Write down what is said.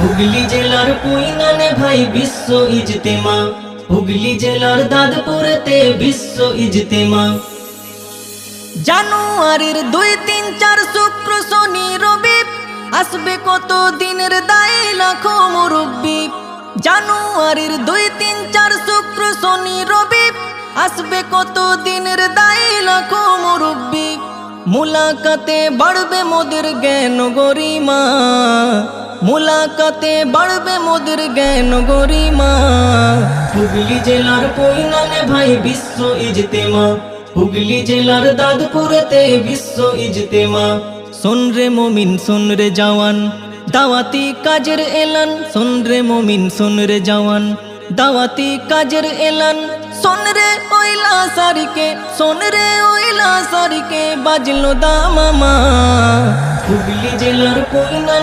হুগলি জেলার কুইনানে ভাই বিশ্ব ইজতেমা, হুগলি জেলার দাঁতপুরেতে বিশ্ব ইজতেমা। জানুয়ারির 2, 3, 4 শুক্র শনি রবি আসবে কত দিনের দায় লাখো মুরব্বি। জানুয়ারির 2, 3, 4 শুক্র শনি রবি আসবে কত দিনের দায় লাখো মুরব্বি। মুলাকাতে বাড়বে মোদের জ্ঞান গরিমা, মুলাকাতে বাড়বে মোদের জ্ঞান গরিমা। হুগলি জেলার কুইনানে ভাই বিশ্ব ইজতেমা, হুগলি জেলার দাঁতপুরেতে বিশ্ব ইজতেমা। শোন রে মুমিন শোন রে জওয়ান, দাওয়াতি কাজের এলান। শোন রে মুমিন শোন রে জওয়ান, দাওয়াতি কাজের এলান। শোন রে ওইলা সারিকে, শোন রে ওইলা সারিকে বাজলো দামামা। হুগলি জেলার কুইনানে